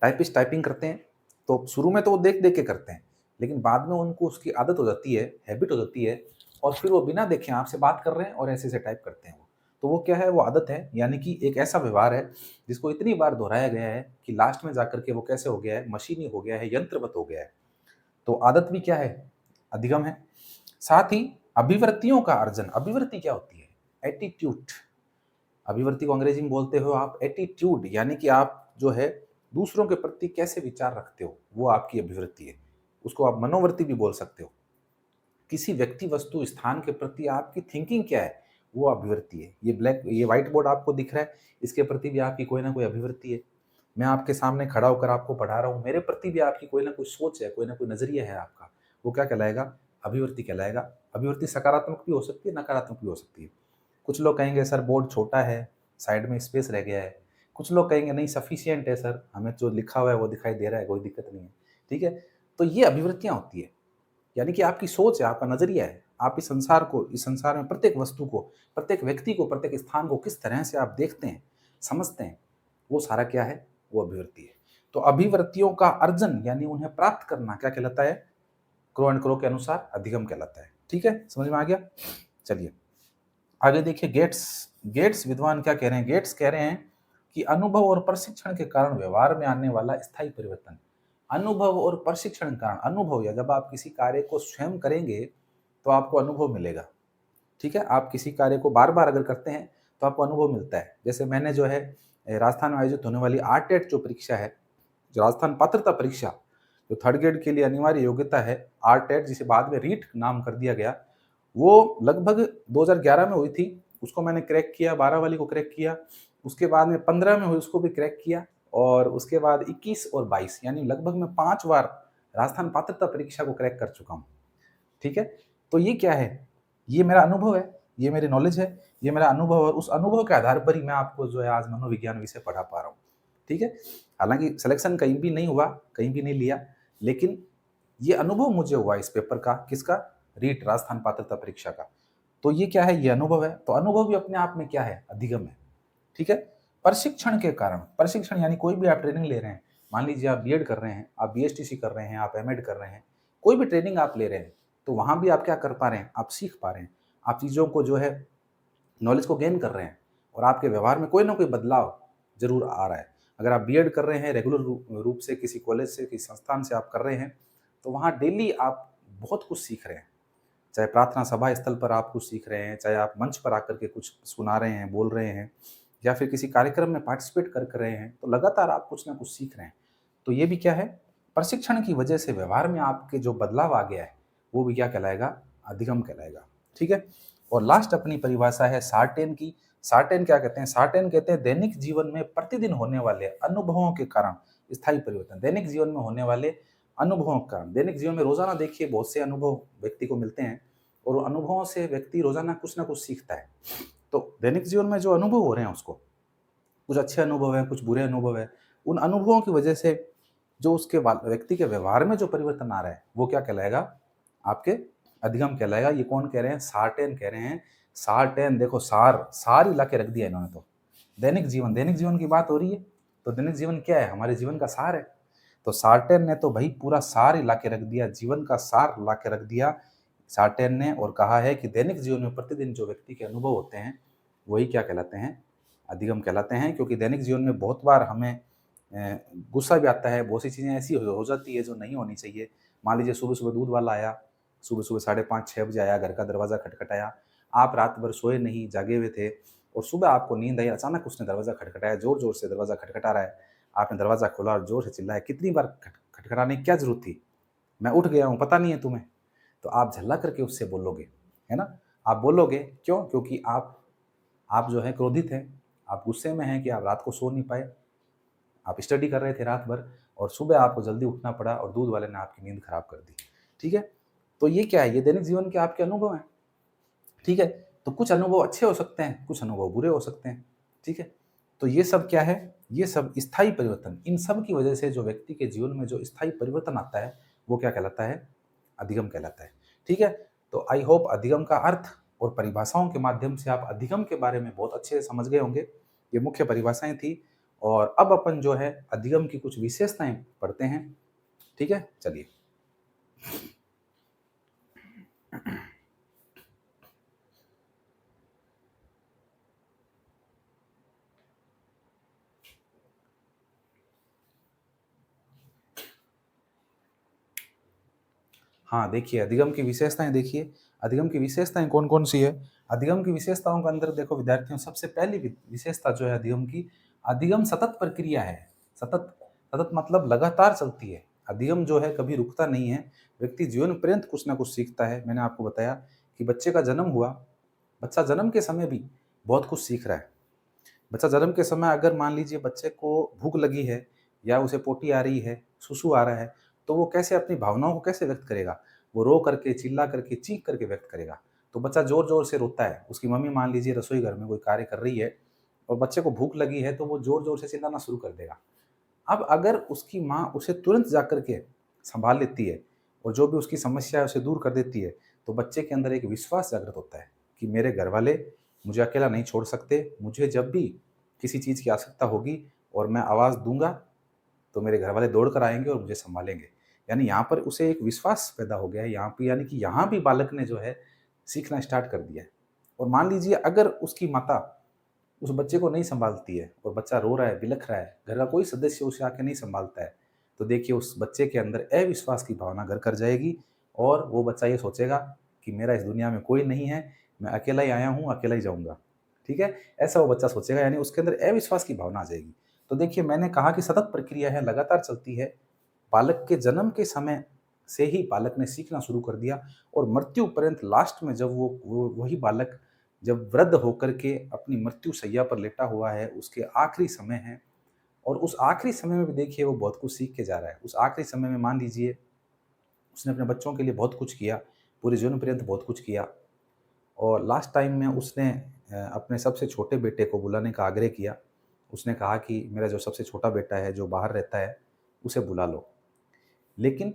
टाइपिस्ट टाइपिंग करते हैं, तो शुरू में तो वो देख देख के करते हैं, लेकिन बाद में उनको उसकी आदत हो जाती है, हैबिट हो जाती है, और फिर वो बिना देखे आपसे बात कर रहे हैं और ऐसे ऐसे टाइप करते हैं। तो वो क्या है, वो आदत है। यानी कि एक ऐसा व्यवहार है जिसको इतनी बार दोहराया गया है कि लास्ट में जाकर के वो कैसे हो गया है, मशीनी हो गया है, यंत्रवत हो गया है। तो आदत भी क्या है, अधिगम है। साथ ही अभिवृत्तियों का अर्जन, अभिवृत्ति क्या होती है, एटीट्यूड। अभिवृत्ति को अंग्रेजी में बोलते हो आप एटीट्यूड, यानी कि आप जो है दूसरों के प्रति कैसे विचार रखते हो, वो आपकी अभिवृत्ति है। उसको आप मनोवृत्ति भी बोल सकते हो। किसी व्यक्ति, वस्तु, स्थान के प्रति आपकी थिंकिंग क्या है, वो अभिवृत्ति है। ये व्हाइट बोर्ड आपको दिख रहा है, इसके प्रति भी आपकी कोई ना कोई अभिवृत्ति है। मैं आपके सामने खड़ा होकर आपको पढ़ा रहा हूँ, मेरे प्रति भी आपकी कोई ना कोई सोच है, कोई ना कोई नजरिया है आपका, वो क्या कहलाएगा, अभिवृत्ति कहलाएगा। अभिवृत्ति सकारात्मक भी हो सकती है, नकारात्मक भी हो सकती है। कुछ लोग कहेंगे सर बोर्ड छोटा है, साइड में स्पेस रह गया है। कुछ लोग कहेंगे नहीं सफिशियंट है सर, हमें जो लिखा हुआ है वो दिखाई दे रहा है, कोई दिक्कत नहीं है। ठीक है, तो ये अभिवृत्तियां होती है, यानी कि आपकी सोच है, आपका नजरिया है। आप इस संसार को, इस संसार में प्रत्येक वस्तु को, प्रत्येक व्यक्ति को, प्रत्येक स्थान को किस तरह से आप देखते हैं, समझते हैं, वो सारा क्या है, वो अभिवृत्ति है। तो अभिवृत्तियों का अर्जन यानी उन्हें प्राप्त करना क्या कहलाता है, क्रो एंड क्रो के अनुसार अधिगम कहलाता है। ठीक है, समझ में आ गया। चलिए आगे देखिए, गेट्स विद्वान क्या कह रहे हैं, गेट्स कह रहे हैं कि अनुभव और प्रशिक्षण के कारण व्यवहार में आने वाला स्थायी परिवर्तन। अनुभव और प्रशिक्षण के कारण, अनुभव या जब आप किसी कार्य को स्वयं करेंगे तो आपको अनुभव मिलेगा। ठीक है, आप किसी कार्य को बार बार अगर करते हैं तो आपको अनुभव मिलता है। जैसे मैंने जो है राजस्थान में आयोजित होने वाली आरटेट जो परीक्षा है, जो राजस्थान पात्रता परीक्षा, जो 3rd ग्रेड के लिए अनिवार्य योग्यता है, आरटेट जिसे बाद में रीट नाम कर दिया गया, वो लगभग 2011 में हुई थी। उसको मैंने क्रैक किया, 12 वाली को क्रैक किया, उसके बाद में 15 में हुई, उसको भी क्रैक किया, और उसके बाद 21 और 22 यानी लगभग मैं 5 बार राजस्थान पात्रता परीक्षा को क्रैक कर चुका हूँ। ठीक है, तो ये क्या है, ये मेरा अनुभव है, ये मेरी नॉलेज है, ये मेरा अनुभव है। उस अनुभव के आधार पर ही मैं आपको जो है आज मनोविज्ञान विषय पढ़ा पा रहा हूँ। ठीक है, हालांकि सिलेक्शन कहीं भी नहीं हुआ, कहीं भी नहीं लिया, लेकिन ये अनुभव मुझे हुआ इस पेपर का, किसका, रीट राजस्थान पात्रता परीक्षा का। तो ये क्या है, ये अनुभव है। तो अनुभव भी अपने आप में क्या है, अधिगम है। ठीक है, प्रशिक्षण के कारण, प्रशिक्षण यानी कोई भी आप ट्रेनिंग ले रहे हैं, मान लीजिए आप बीएड कर रहे हैं, आप बीएसटीसी कर रहे हैं, आप एमएड कर रहे हैं, कोई भी ट्रेनिंग आप ले रहे हैं, तो वहां भी आप क्या कर पा रहे हैं, आप सीख पा रहे हैं, आप चीज़ों को जो है नॉलेज को गेन कर रहे हैं, और आपके व्यवहार में कोई ना कोई बदलाव जरूर आ रहा है। अगर आप बीएड कर रहे हैं, रेगुलर रूप से किसी कॉलेज से, किसी संस्थान से आप कर रहे हैं, तो वहाँ डेली आप बहुत कुछ सीख रहे हैं। चाहे प्रार्थना सभा स्थल पर आप कुछ सीख रहे हैं, चाहे आप मंच पर आकर के कुछ सुना रहे हैं, बोल रहे हैं, या फिर किसी कार्यक्रम में पार्टिसिपेट कर रहे हैं, तो लगातार आप कुछ ना कुछ सीख रहे हैं। तो ये भी क्या है, प्रशिक्षण की वजह से व्यवहार में आपके जो बदलाव आ गया है, वो भी क्या कहलाएगा, अधिगम कहलाएगा। ठीक है, और लास्ट अपनी परिभाषा है सार्टेन की। सार्टेन क्या कहते हैं, सार्टेन कहते हैं दैनिक जीवन में प्रतिदिन होने वाले अनुभवों के कारण स्थायी परिवर्तन। दैनिक जीवन में होने वाले अनुभवों के कारण, दैनिक जीवन में रोजाना देखिए बहुत से अनुभव व्यक्ति को मिलते हैं, और अनुभवों से व्यक्ति रोजाना कुछ ना कुछ सीखता है। तो दैनिक जीवन में जो अनुभव हो रहे हैं उसको, कुछ अच्छे अनुभव है, कुछ बुरे अनुभव है, उन अनुभवों की वजह से जो उसके व्यक्ति के व्यवहार में जो परिवर्तन आ रहा है, वो क्या कहलाएगा, आपके अधिगम कहलाएगा। ये कौन कह रहे हैं? सार्टेन कह रहे हैं। सार्टेन देखो, सार ही ला के रख दिया इन्होंने तो। दैनिक जीवन की बात हो रही है, तो दैनिक जीवन क्या है? हमारे जीवन का सार है। तो सार्टेन ने तो भाई पूरा सार ही ला के रख दिया, जीवन का सार ला के रख दिया सार्टेन ने, और कहा है कि दैनिक जीवन में प्रतिदिन जो व्यक्ति के अनुभव होते हैं वही क्या कहलाते हैं? अधिगम कहलाते हैं। क्योंकि दैनिक जीवन में बहुत बार हमें गुस्सा भी आता है, बहुत सी चीज़ें ऐसी हो जाती है जो नहीं होनी चाहिए। मान लीजिए सुबह-सुबह दूध वाला आया, सुबह-सुबह 5:30-6 बजे आया, घर का दरवाज़ा खटखटाया, आप रात भर सोए नहीं, जागे हुए थे और सुबह आपको नींद आई, अचानक उसने दरवाज़ा खटखटाया, ज़ोर-ज़ोर से दरवाज़ा खटखटा रहा है, आपने दरवाज़ा खोला और ज़ोर से चिल्लाया, कितनी बार खटखटाने की क्या ज़रूरत थी? मैं उठ गया हूँ, पता नहीं है तुम्हें? तो आप झल्ला करके उससे बोलोगे, है ना? आप बोलोगे, क्यों? क्योंकि आप जो है क्रोधित हैं, आप गुस्से में हैं कि आप रात को सो नहीं पाए, आप स्टडी कर रहे थे रात भर और सुबह आपको जल्दी उठना पड़ा और दूध वाले ने आपकी नींद खराब कर दी, ठीक है? तो ये क्या है? ये दैनिक जीवन के आपके अनुभव हैं, ठीक है? तो कुछ अनुभव अच्छे हो सकते हैं, कुछ अनुभव बुरे हो सकते हैं, ठीक है? तो ये सब क्या है? ये सब स्थायी परिवर्तन, इन सब की वजह से जो व्यक्ति के जीवन में जो स्थायी परिवर्तन आता है, वो क्या कहलाता है? अधिगम कहलाता है, ठीक है? तो आई होप अधिगम का अर्थ और परिभाषाओं के माध्यम से आप अधिगम के बारे में बहुत अच्छे से समझ गए होंगे। ये मुख्य परिभाषाएँ थी और अब अपन जो है अधिगम की कुछ विशेषताएँ पढ़ते हैं, ठीक है? चलिए। हाँ, देखिए अधिगम की विशेषताएँ कौन-कौन सी है? अधिगम की विशेषताओं के अंदर देखो विद्यार्थियों, सबसे पहली विशेषता जो है अधिगम की, अधिगम सतत प्रक्रिया है। सतत सतत मतलब लगातार चलती है। अधिगम जो है कभी रुकता नहीं है। व्यक्ति जीवन पर्यंत कुछ न कुछ सीखता है। मैंने आपको बताया कि बच्चे का जन्म हुआ, बच्चा जन्म के समय भी बहुत कुछ सीख रहा है। बच्चा जन्म के समय अगर मान लीजिए बच्चे को भूख लगी है या उसे पोटी आ रही है, सुसु आ रहा है, तो वो कैसे अपनी भावनाओं को कैसे व्यक्त करेगा? वो रो करके, चिल्ला करके, चीख करके व्यक्त करेगा। तो बच्चा ज़ोर-ज़ोर से रोता है। उसकी मम्मी मान लीजिए रसोई घर में कोई कार्य कर रही है और बच्चे को भूख लगी है, तो वो ज़ोर-ज़ोर से चिल्लाना शुरू कर देगा। अब अगर उसकी माँ उसे तुरंत जाकर के सँभाल लेती है और जो भी उसकी समस्या है उसे दूर कर देती है, तो बच्चे के अंदर एक विश्वास जागृत होता है कि मेरे घरवाले मुझे अकेला नहीं छोड़ सकते। मुझे जब भी किसी चीज़ की आवश्यकता होगी और मैं आवाज़ दूँगा, तो मेरे घरवाले दौड़ कर आएँगे और मुझे सँभालेंगे। यानी यहाँ पर उसे एक विश्वास पैदा हो गया है यहाँ पे, यानी कि यहाँ भी बालक ने जो है सीखना स्टार्ट कर दिया है। और मान लीजिए अगर उसकी माता उस बच्चे को नहीं सँभालती है और बच्चा रो रहा है, बिलख रहा है, घर का कोई सदस्य उसे आके नहीं सँभालता है, तो देखिए उस बच्चे के अंदर अविश्वास की भावना घर कर जाएगी और वो बच्चा ये सोचेगा कि मेरा इस दुनिया में कोई नहीं है, मैं अकेला ही आया हूँ, अकेला ही जाऊँगा। ठीक है? ऐसा वो बच्चा सोचेगा, यानी उसके अंदर अविश्वास की भावना आ जाएगी। तो देखिए मैंने कहा कि सतत प्रक्रिया है, लगातार चलती है। बालक के जन्म के समय से ही बालक ने सीखना शुरू कर दिया और मृत्यु पर्यंत लास्ट में जब वो वही बालक जब वृद्ध होकर के अपनी मृत्यु शैया पर लेटा हुआ है, उसके आखिरी समय है और उस आखिरी समय में भी देखिए वो बहुत कुछ सीख के जा रहा है। उस आखिरी समय में मान लीजिए उसने अपने बच्चों के लिए बहुत कुछ किया, पूरे जीवन पर्यंत बहुत कुछ किया और लास्ट टाइम में उसने अपने सबसे छोटे बेटे को बुलाने का आग्रह किया। उसने कहा कि मेरा जो सबसे छोटा बेटा है, जो बाहर रहता है, उसे बुला लो। लेकिन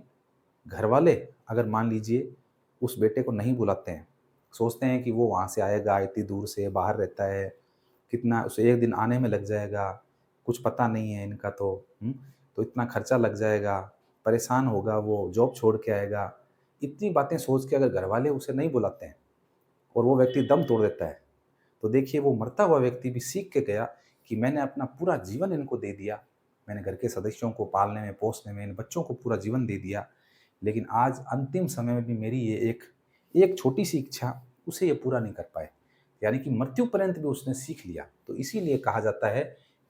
घरवाले अगर मान लीजिए उस बेटे को नहीं बुलाते हैं, सोचते हैं कि वो वहाँ से आएगा, इतनी दूर से बाहर रहता है, कितना उसे 1 दिन आने में लग जाएगा, कुछ पता नहीं है इनका तो, तो इतना खर्चा लग जाएगा, परेशान होगा वो, जॉब छोड़ के आएगा। इतनी बातें सोच के अगर घरवाले उसे नहीं बुलाते हैं और वो व्यक्ति दम तोड़ देता है, तो देखिए वो मरता हुआ व्यक्ति भी सीख के गया कि मैंने अपना पूरा जीवन इनको दे दिया। मैंने घर के सदस्यों को पालने में, पोसने में, इन बच्चों को पूरा जीवन दे दिया। लेकिन आज अंतिम समय में भी मेरी ये एक एक छोटी-सी इच्छा, उसे ये पूरा नहीं कर पाए। यानी कि मृत्यु पर्यंत भी उसने सीख लिया। तो इसीलिए कहा जाता है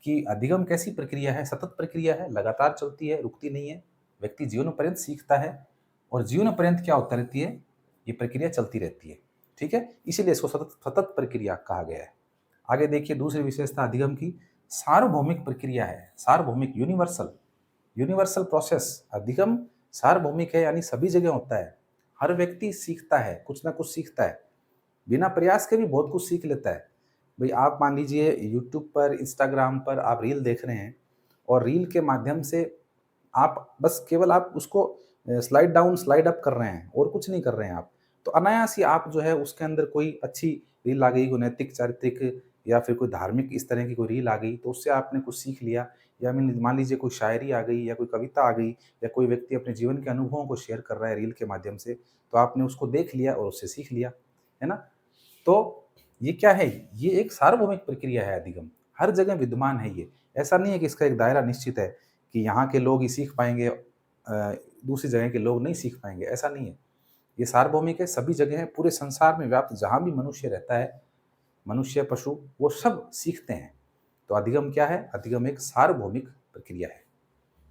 कि अधिगम कैसी प्रक्रिया है? सतत प्रक्रिया है, लगातार चलती है, रुकती नहीं है। व्यक्ति जीवन पर्यंत सीखता है और जीवन पर्यंत क्या होता रहती है? ये प्रक्रिया चलती रहती है। ठीक है? इसीलिए इसको सतत सतत प्रक्रिया कहा गया है। आगे देखिए दूसरी विशेषता अधिगम की सार्वभौमिक प्रक्रिया है। सार्वभौमिक, यूनिवर्सल, यूनिवर्सल प्रोसेस। अधिगम सार्वभौमिक है, यानी सभी जगह होता है। हर व्यक्ति सीखता है, कुछ ना कुछ सीखता है। बिना प्रयास के भी बहुत कुछ सीख लेता है। भई आप मान लीजिए यूट्यूब पर, इंस्टाग्राम पर आप रील देख रहे हैं और रील के माध्यम से आप बस केवल आप उसको स्लाइड डाउन, स्लाइड अप कर रहे हैं और कुछ नहीं कर रहे हैं आप। तो अनायास ही आप जो है उसके अंदर कोई अच्छी रील आ गई, कोई नैतिक, चारित्रिक या फिर कोई धार्मिक इस तरह की कोई रील आ गई, तो उससे आपने कुछ सीख लिया, या मान लीजिए कोई शायरी आ गई या कोई कविता आ गई, या कोई व्यक्ति अपने जीवन के अनुभवों को शेयर कर रहा है रील के माध्यम से, तो आपने उसको देख लिया और उससे सीख लिया, है ना? तो ये क्या है? ये एक सार्वभौमिक प्रक्रिया है अधिगम, हर जगह विद्यमान है ये। ऐसा नहीं है कि इसका एक दायरा निश्चित है कि यहाँ के लोग ही सीख पाएँगे, दूसरी जगह के लोग नहीं सीख पाएँगे, ऐसा नहीं है। ये सार्वभौमिक है, सभी जगह है, पूरे संसार में व्याप्त जहाँ भी मनुष्य रहता है, मनुष्य, पशु, वो सब सीखते हैं। तो अधिगम क्या है? अधिगम एक सार्वभौमिक प्रक्रिया है।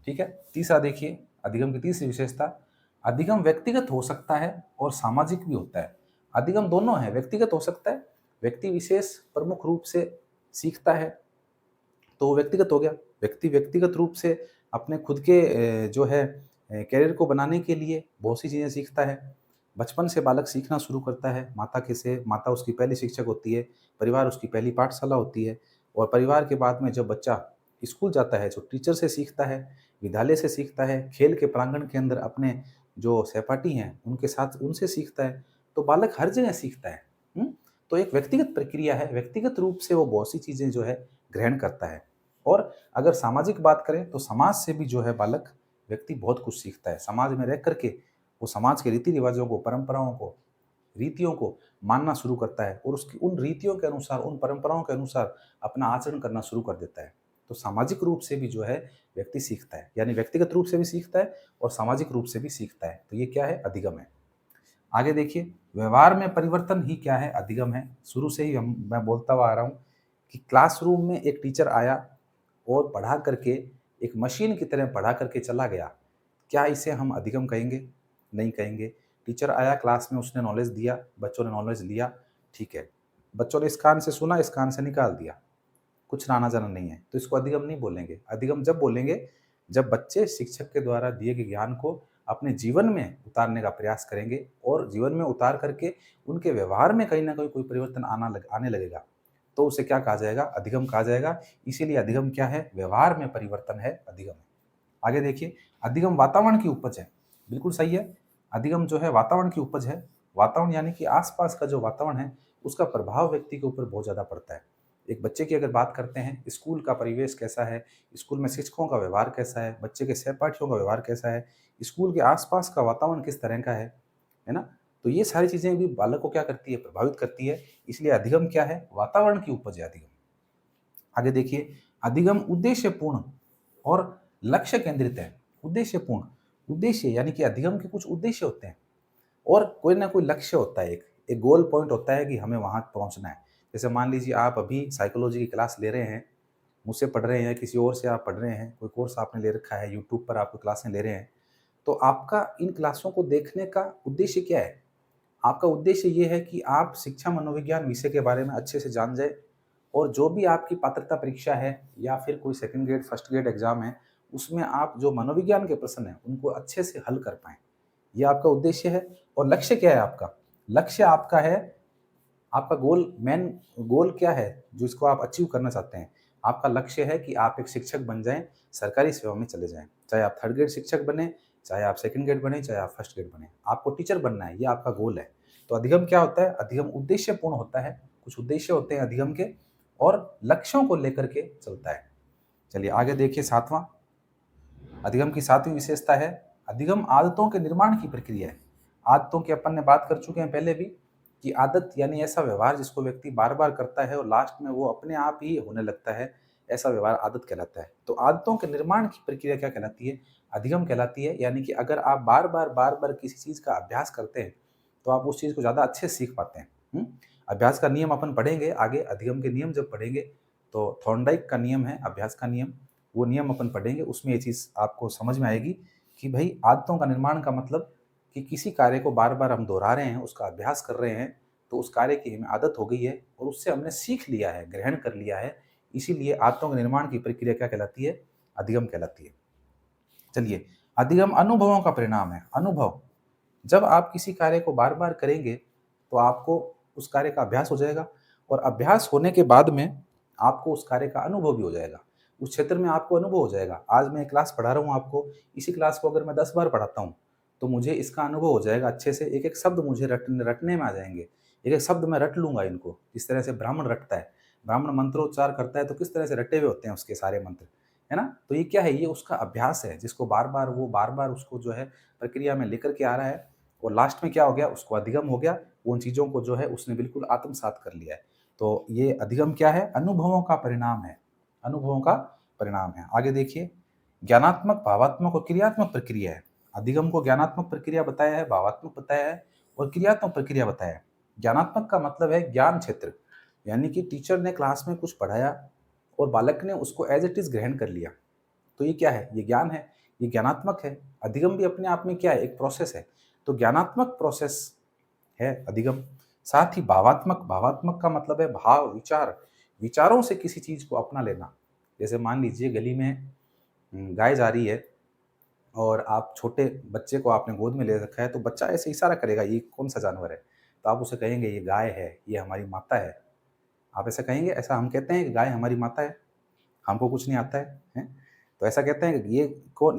ठीक है? तीसरा देखिए, अधिगम की तीसरी विशेषता, अधिगम व्यक्तिगत हो सकता है और सामाजिक भी होता है। अधिगम दोनों है, व्यक्तिगत हो सकता है, व्यक्ति विशेष प्रमुख रूप से सीखता है, तो वो व्यक्तिगत हो गया। व्यक्ति व्यक्तिगत रूप से अपने खुद के जो है करियर को बनाने के लिए बहुत सी चीज़ें सीखता है। बचपन से बालक सीखना शुरू करता है, माता उसकी पहली शिक्षक होती है, परिवार उसकी पहली पाठशाला होती है, और परिवार के बाद में जब बच्चा स्कूल जाता है, तो टीचर से सीखता है, विद्यालय से सीखता है, खेल के प्रांगण के अंदर अपने जो सहपाठी हैं, उनके साथ उनसे सीखता है। तो बालक हर जगह सीखता है। हुँ? तो एक व्यक्तिगत प्रक्रिया है, व्यक्तिगत रूप से वो बहुत सी चीज़ें जो है ग्रहण करता है। और अगर सामाजिक बात करें तो समाज से भी जो है बालक, व्यक्ति बहुत कुछ सीखता है। समाज में रह कर के वो समाज के रीति-रिवाज़ों को, परंपराओं को, रीतियों को मानना शुरू करता है और उसकी उन रीतियों के अनुसार, उन परंपराओं के अनुसार अपना आचरण करना शुरू कर देता है। तो सामाजिक रूप से भी जो है व्यक्ति सीखता है, यानी व्यक्तिगत रूप से भी सीखता है और सामाजिक रूप से भी सीखता है। तो ये क्या है? अधिगम है। आगे देखिए, व्यवहार में परिवर्तन ही क्या है? अधिगम है। शुरू से ही मैं बोलता हुआ आ रहा हूँ कि क्लासरूम में एक टीचर आया और पढ़ा करके, एक मशीन की तरह पढ़ा करके चला गया। क्या इसे हम अधिगम कहेंगे? नहीं कहेंगे। टीचर आया क्लास में, उसने नॉलेज दिया, बच्चों ने नॉलेज लिया, ठीक है। बच्चों ने इस कान से सुना, इस कान से निकाल दिया। कुछ आना-जाना नहीं है, तो इसको अधिगम नहीं बोलेंगे। अधिगम जब बोलेंगे, जब बच्चे शिक्षक के द्वारा दिए गए ज्ञान को अपने जीवन में उतारने का प्रयास करेंगे और जीवन में उतार करके उनके व्यवहार में कहीं न कहीं कोई परिवर्तन आने लगेगा, तो उसे क्या कहा जाएगा? अधिगम कहा जाएगा। इसीलिए अधिगम क्या है? व्यवहार में परिवर्तन है, अधिगम है। आगे देखिए, अधिगम वातावरण की उपज है। बिल्कुल सही है। अधिगम जो है वातावरण की उपज है। वातावरण यानी कि आस-पास का जो वातावरण है, उसका प्रभाव व्यक्ति के ऊपर बहुत ज़्यादा पड़ता है। एक बच्चे की अगर बात करते हैं, स्कूल का परिवेश कैसा है, स्कूल में शिक्षकों का व्यवहार कैसा है, बच्चे के सहपाठियों का व्यवहार कैसा है, स्कूल के आस-पास का वातावरण किस तरह का है ना? तो ये सारी चीज़ें भी बालक को क्या करती है? प्रभावित करती है। इसलिए अधिगम क्या है? वातावरण की उपज है अधिगम। आगे देखिए, अधिगम उद्देश्यपूर्ण और लक्ष्य केंद्रित है। उद्देश्यपूर्ण, उद्देश्य यानी कि अधिगम के कुछ उद्देश्य होते हैं और कोई ना कोई लक्ष्य होता है, एक गोल पॉइंट होता है कि हमें वहाँ पहुँचना है। जैसे मान लीजिए आप अभी साइकोलॉजी की क्लास ले रहे हैं, मुझसे पढ़ रहे हैं, किसी और से आप पढ़ रहे हैं, कोई कोर्स आपने ले रखा है, यूट्यूब पर आप कोई क्लासें ले रहे हैं, तो आपका इन क्लासों को देखने का उद्देश्य क्या है? आपका उद्देश्य ये है कि आप शिक्षा मनोविज्ञान विषय के बारे में अच्छे से जान जाएँ और जो भी आपकी पात्रता परीक्षा है या फिर कोई second grade, first grade exam है, उसमें आप जो मनोविज्ञान के प्रश्न हैं, उनको अच्छे से हल कर पाएँ। ये आपका उद्देश्य है। और लक्ष्य क्या है आपका? लक्ष्य आपका है, आपका मेन गोल क्या है, जिसको आप अचीव करना चाहते हैं? आपका लक्ष्य है कि आप एक शिक्षक बन जाएँ, सरकारी सेवा में चले जाएँ। चाहे आप थर्ड ग्रेड शिक्षक बनें, चाहे आप सेकंड ग्रेड बनें, चाहे आप फर्स्ट ग्रेड बनें। आपको टीचर बनना है, ये आपका गोल है। तो अधिगम क्या होता है? अधिगम उद्देश्यपूर्ण होता है। कुछ उद्देश्य होते हैं अधिगम के और लक्ष्यों को लेकर के चलता है। चलिए आगे देखिए, 7वां, अधिगम की 7वीं विशेषता है, अधिगम आदतों के निर्माण की प्रक्रिया है। आदतों की अपन ने बात कर चुके हैं पहले भी, कि आदत यानी ऐसा व्यवहार जिसको व्यक्ति बार-बार करता है और लास्ट में वो अपने आप ही होने लगता है, ऐसा व्यवहार आदत कहलाता है। तो आदतों के निर्माण की प्रक्रिया क्या कहलाती है? अधिगम कहलाती है। यानी कि अगर आप बार-बार किसी चीज़ का अभ्यास करते हैं, तो आप उस चीज़ को ज़्यादा अच्छे से सीख पाते हैं। अभ्यास का नियम अपन पढ़ेंगे आगे, अधिगम के नियम जब पढ़ेंगे, तो थॉर्नडाइक का नियम है अभ्यास का नियम, वो नियम अपन पढ़ेंगे, उसमें ये चीज़ आपको समझ में आएगी कि भई आदतों का निर्माण का मतलब कि किसी कार्य को बार-बार हम दोहरा रहे हैं, उसका अभ्यास कर रहे हैं, तो उस कार्य की हमें आदत हो गई है और उससे हमने सीख लिया है, ग्रहण कर लिया है। इसीलिए आदतों के निर्माण की प्रक्रिया क्या कहलाती है? अधिगम कहलाती है। चलिए, अधिगम अनुभवों का परिणाम है। अनुभव, जब आप किसी कार्य को बार-बार करेंगे, तो आपको उस कार्य का अभ्यास हो जाएगा और अभ्यास होने के बाद में आपको उस कार्य का अनुभव भी हो जाएगा। उस क्षेत्र में आपको अनुभव हो जाएगा। आज मैं एक क्लास पढ़ा रहा हूँ आपको, इसी क्लास को अगर मैं 10 बार पढ़ाता हूँ, तो मुझे इसका अनुभव हो जाएगा अच्छे से, एक-एक शब्द मुझे रटने में आ जाएँगे। एक-एक शब्द मैं रट लूँगा इनको, जिस तरह से ब्राह्मण रटता है। ब्राह्मण मंत्रोच्चार करता है तो किस तरह से रटे हुए होते हैं उसके सारे मंत्र, है ना? तो ये क्या है? ये उसका अभ्यास है, जिसको बार-बार उसको जो है प्रक्रिया में लेकर के आ रहा है और लास्ट में क्या हो गया? उसको अधिगम हो गया, उन चीज़ों को जो है उसने बिल्कुल आत्मसात कर लिया है। तो ये अधिगम क्या है? अनुभवों का परिणाम है, अनुभवों का परिणाम है। आगे देखिए, ज्ञानात्मक, भावात्मक और क्रियात्मक प्रक्रिया है। अधिगम को ज्ञानात्मक प्रक्रिया बताया है, भावात्मक बताया है और क्रियात्मक प्रक्रिया बताया है। ज्ञानात्मक का मतलब है ज्ञान क्षेत्र, यानी कि टीचर ने क्लास में कुछ पढ़ाया और बालक ने उसको एज़ इट इज़ ग्रहण कर लिया। तो ये क्या है? ये ज्ञान है, ये ज्ञानात्मक है। अधिगम भी अपने आप में क्या है? एक प्रोसेस है। तो ज्ञानात्मक प्रोसेस है अधिगम। साथ ही भावात्मक, भावात्मक का मतलब है भाव, विचार, विचारों से किसी चीज़ को अपना लेना। जैसे मान लीजिए गली में गाय जा रही है और आप छोटे बच्चे को आपने गोद में ले रखा है, तो बच्चा ऐसे इशारा करेगा, ये कौन-सा जानवर है? तो आप उसे कहेंगे, ये गाय है, ये हमारी माता है। आप ऐसा कहेंगे? ऐसा हम कहते हैं कि गाय हमारी माता है, हमको कुछ नहीं आता है, हैं? तो ऐसा कहते हैं कि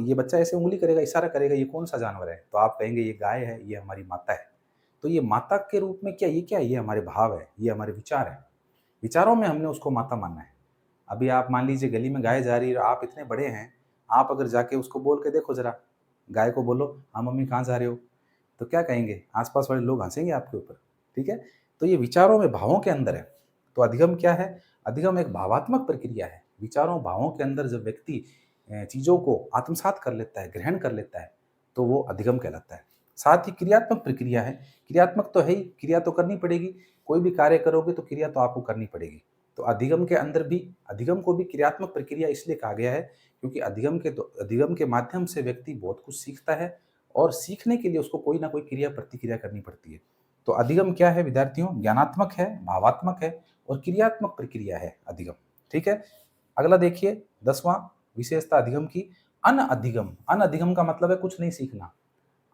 ये बच्चा ऐसे उँगली करेगा, इशारा करेगा, ये कौन-सा जानवर है? तो आप कहेंगे, ये गाय है, ये हमारी माता है। तो ये माता के रूप में क्या है? ये हमारे भाव है, ये हमारे विचार हैं। विचारों में हमने उसको माता माना है। अभी आप मान लीजिए गली में गाय जा रही है और आप इतने बड़े हैं, आप अगर जाके उसको बोल के देखो ज़रा, गाय को बोलो, "हाँ मम्मी कहाँ जा रहे हो?" तो क्या कहेंगे? आस-पास वाले लोग हँसेंगे आपके ऊपर, ठीक है? तो ये विचारों में, भावों के अंदर है। तो अधिगम क्या है? अधिगम एक भावात्मक प्रक्रिया है। विचारों, भावों के अंदर जब व्यक्ति चीज़ों को आत्मसात कर लेता है, ग्रहण कर लेता है, तो वो अधिगम कहलाता है। साथ ही क्रियात्मक प्रक्रिया है। क्रियात्मक तो है ही, क्रिया तो करनी पड़ेगी। कोई भी कार्य करोगे तो क्रिया तो आपको करनी पड़ेगी। तो अधिगम के अंदर भी, अधिगम को भी क्रियात्मक प्रक्रिया इसलिए कहा गया है क्योंकि अधिगम के माध्यम से व्यक्ति बहुत कुछ सीखता है और सीखने के लिए उसको कोई ना कोई क्रिया प्रतिक्रिया करनी पड़ती है। तो अधिगम क्या है विद्यार्थियों? ज्ञानात्मक है, भावात्मक है और क्रियात्मक प्रक्रिया है अधिगम। ठीक है? अगला देखिए 10वां विशेषता अधिगम की, अनअधिगम। अनअधिगम का मतलब है कुछ नहीं सीखना।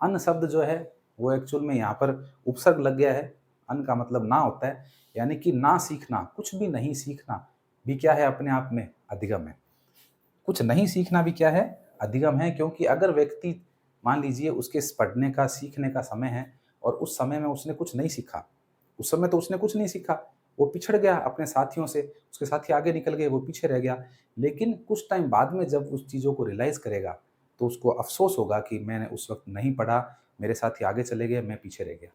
अन शब्द जो है वो एक्चुअल में यहाँ पर उपसर्ग लग गया है। अन का मतलब ना होता है, यानी कि ना सीखना, कुछ भी नहीं सीखना भी क्या है? अपने आप में अधिगम है। कुछ नहीं सीखना भी क्या है? अधिगम है, क्योंकि अगर व्यक्ति मान लीजिए उसके पढ़ने का, सीखने का समय है और उस समय में उसने कुछ नहीं सीखा, उस समय तो उसने कुछ नहीं सीखा, वो पिछड़ गया अपने साथियों से, उसके साथी आगे निकल गए, वो पीछे रह गया। लेकिन कुछ टाइम बाद में जब उस चीज़ों को रियलाइज़ करेगा, तो उसको अफ़सोस होगा कि मैंने उस वक़्त नहीं पढ़ा, मेरे साथी आगे चले गए, मैं पीछे रह गया।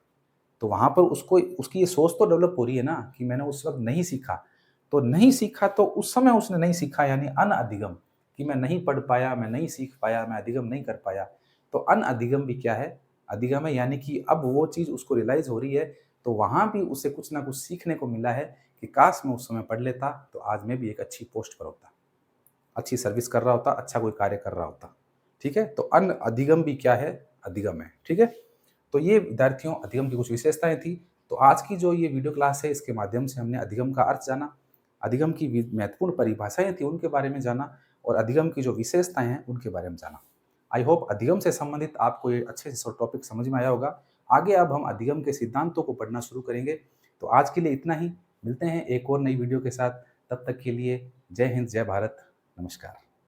तो वहाँ पर उसको उसकी ये सोच तो डेवलप हो रही है ना कि मैंने उस वक़्त नहीं सीखा। तो नहीं सीखा तो उस समय उसने नहीं सीखा, यानी अनअधिगम, कि मैं नहीं पढ़ पाया, मैं नहीं सीख पाया, मैं अधिगम नहीं कर पाया। तो अनअधिगम भी क्या है? अधिगम है, यानी कि अब वो चीज़ उसको रियलाइज़ हो रही है, तो वहाँ भी उसे कुछ न कुछ सीखने को मिला है कि काश मैं उस समय पढ़ लेता, तो आज मैं भी एक अच्छी पोस्ट पर होता, अच्छी सर्विस कर रहा होता, अच्छा कोई कार्य कर रहा होता। ठीक है? तो अनअधिगम भी क्या है? अधिगम है। ठीक है? तो ये विद्यार्थियों अधिगम की कुछ विशेषताएँ थी। तो आज की जो ये वीडियो क्लास है, इसके माध्यम से हमने अधिगम का अर्थ जाना, अधिगम की महत्वपूर्ण परिभाषाएँ थी उनके बारे में जाना और अधिगम की जो विशेषताएँ हैं उनके बारे में जाना। आई होप अधिगम से संबंधित आपको ये अच्छे से टॉपिक समझ में आया होगा। आगे अब हम अधिगम के सिद्धांतों को पढ़ना शुरू करेंगे। तो आज के लिए इतना ही। मिलते हैं एक और नई वीडियो के साथ। तब तक के लिए जय हिंद, जय भारत। नमस्कार।